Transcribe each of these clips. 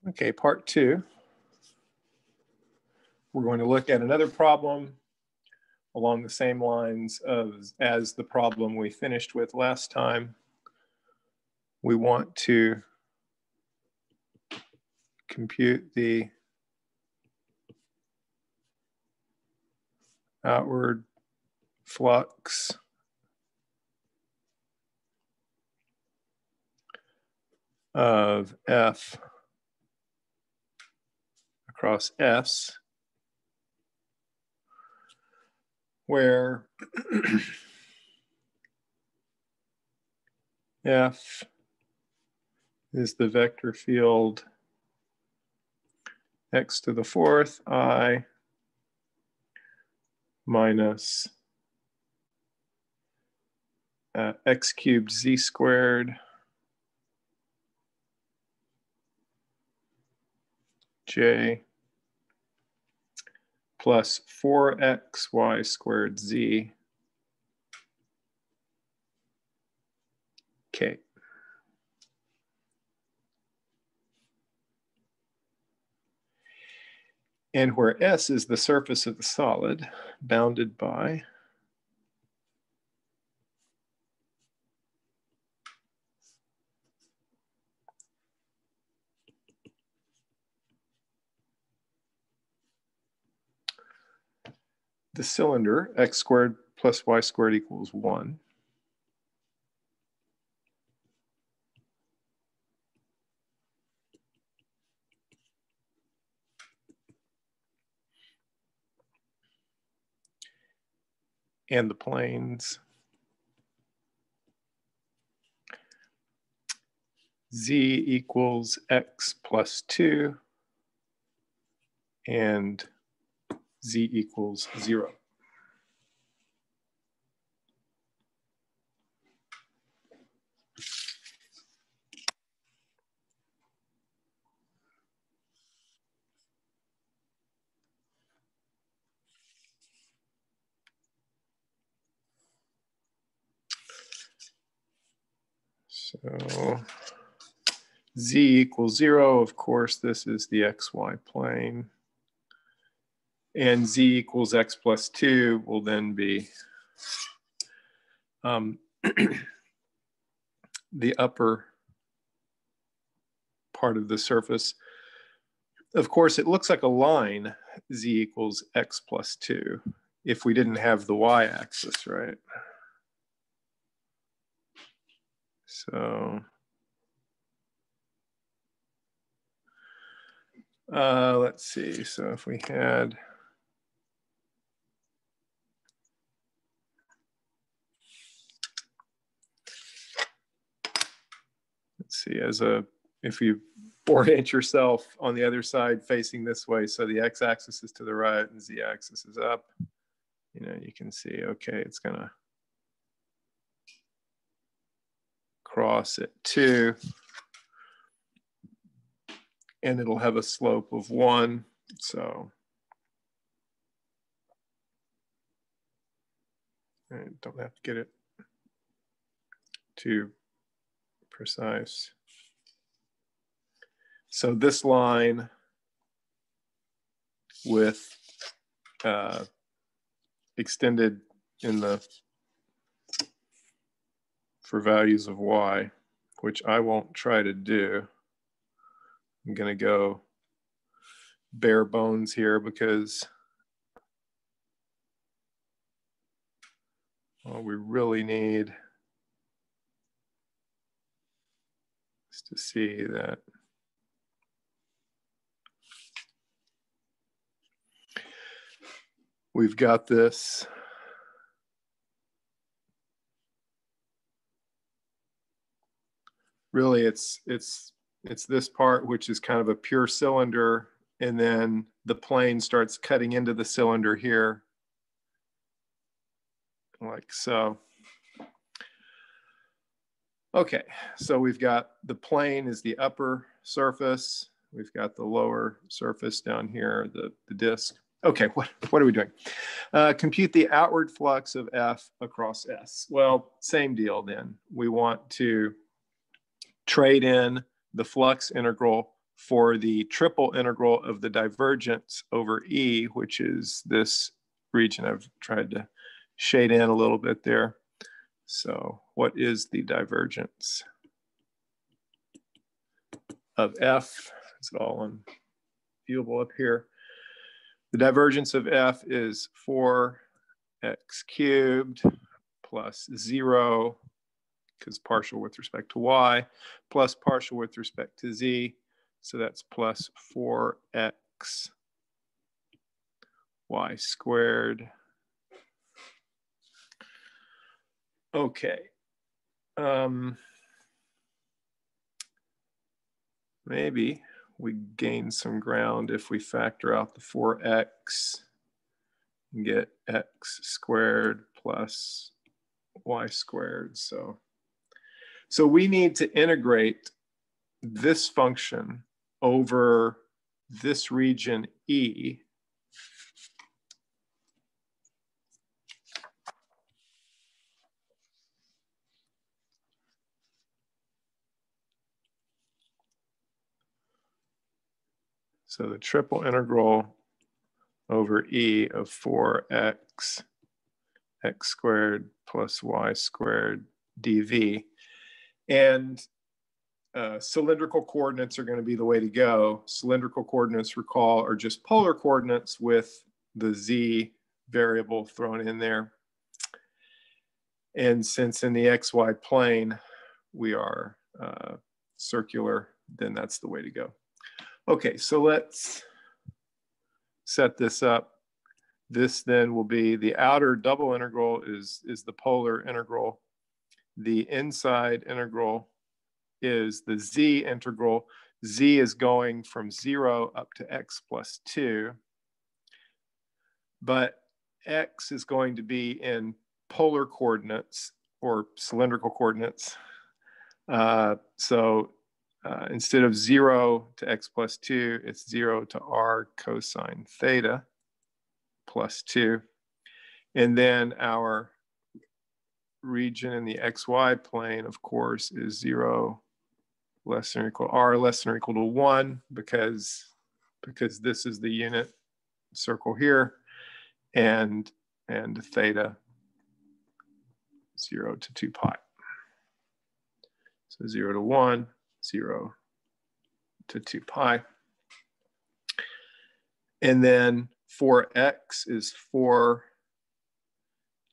Okay, part 2. We're going to look at another problem along the same lines as the problem we finished with last time. We want to compute the outward flux of F across S, where F is the vector field x to the 4th I minus x cubed z squared j plus 4xy squared z k. And where S is the surface of the solid bounded by the cylinder, x squared plus y squared equals 1. And the planes z equals x plus 2 and z equals 0. So z equals 0, of course, this is the xy plane. And z equals x plus 2 will then be the upper part of the surface. Of course, it looks like a line, z equals x plus 2, if we didn't have the y-axis, right? So let's see. So if we had if you orient yourself on the other side facing this way, so the x-axis is to the right and z-axis is up, you can see, okay, it's gonna cross at 2 and it'll have a slope of 1. So I don't have to get it too precise. So this line with extended for values of y, which I won't try to do. I'm going to go bare bones here because all we really need is to see that we've got this really it's this part, which is kind of a pure cylinder, and then the plane starts cutting into the cylinder here, like so. Okay, so we've got the plane is the upper surface. We've got the lower surface down here, the disk. Okay, what are we doing? Compute the outward flux of F across S. Well, same deal then. We want to trade in the flux integral for the triple integral of the divergence over E, which is this region I've tried to shade in a little bit there. So what is the divergence of F? Is it all viewable up here? The divergence of F is 4x cubed plus 0, because partial with respect to y, plus partial with respect to z. So that's plus 4x y squared. Okay. Maybe we gain some ground if we factor out the 4x and get x squared plus y squared. So we need to integrate this function over this region E. So the triple integral over E of 4x x squared plus y squared dv. And cylindrical coordinates are going to be the way to go. Cylindrical coordinates, recall, are just polar coordinates with the z variable thrown in there. And since in the xy plane we are circular, then that's the way to go. Okay, so let's set this up. This then will be the outer double integral is the polar integral. The inside integral is the z integral. Z is going from 0 up to x plus 2. But x is going to be in polar coordinates or cylindrical coordinates. Instead of 0 to x plus 2, it's 0 to r cosine theta plus 2. And then our region in the xy plane, of course, is 0 less than or equal r less than or equal to 1 because this is the unit circle here, and theta 0 to 2 pi. So 0 to 1, 0 to 2 pi. And then 4x is 4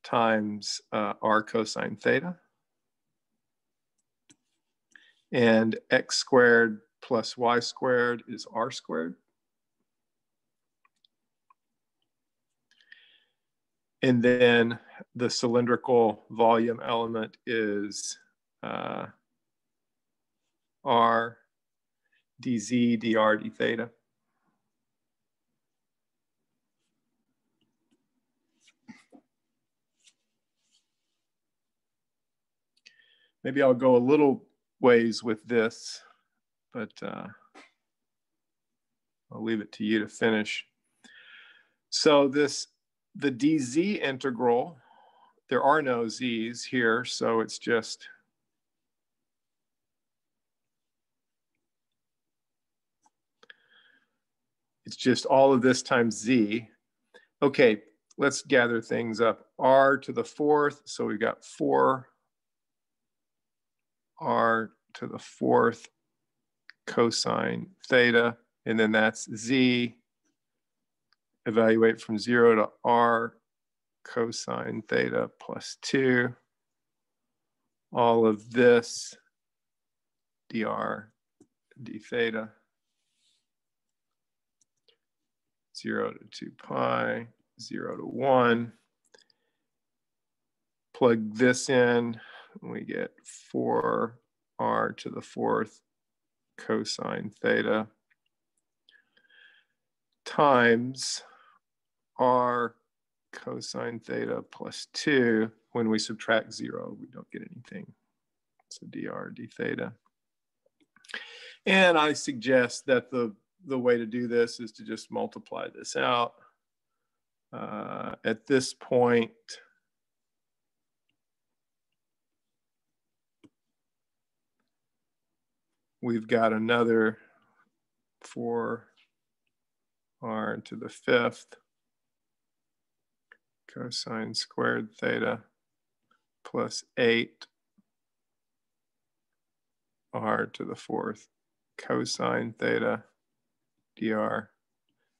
times r cosine theta. And x squared plus y squared is r squared. And then the cylindrical volume element is r dz dr d theta. Maybe I'll go a little ways with this, but I'll leave it to you to finish. So the dz integral, there are no z's here, so it's just all of this times z. Okay, let's gather things up. R to the 4th, so we've got 4 r to the 4th cosine theta, and then that's z. Evaluate from 0 to r cosine theta plus 2. All of this dr d theta, 0 to 2 pi, 0 to 1. Plug this in, and we get 4 r to the 4th cosine theta times r cosine theta plus 2. When we subtract 0, we don't get anything. So dr d theta. And I suggest that the way to do this is to just multiply this out. At this point, we've got another 4 r to the 5th cosine squared theta plus 8 r to the 4th cosine theta dr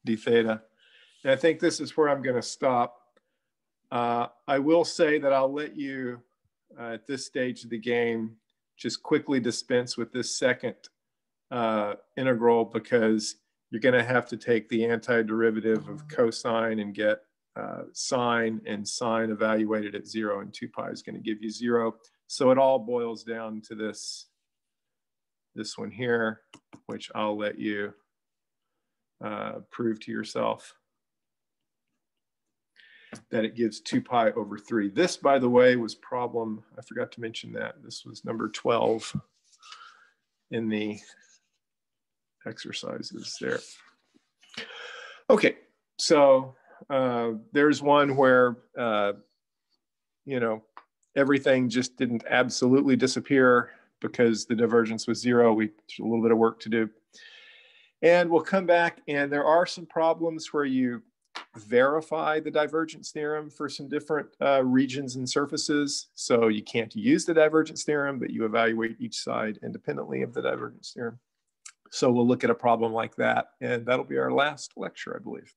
d theta. And I think this is where I'm going to stop. I will say that I'll let you, at this stage of the game, just quickly dispense with this second integral, because you're going to have to take the antiderivative of cosine and get sine, and sine evaluated at 0, and 2 pi is going to give you 0. So it all boils down to this one here, which I'll let you prove to yourself that it gives 2 pi over 3. This, by the way, was problem, I forgot to mention that. This was number 12 in the exercises there. Okay, so there's one where, you know, everything just didn't absolutely disappear because the divergence was 0. There's a little bit of work to do. And we'll come back, and there are some problems where you verify the divergence theorem for some different regions and surfaces. So you can't use the divergence theorem, but you evaluate each side independently of the divergence theorem. So we'll look at a problem like that, and that'll be our last lecture, I believe.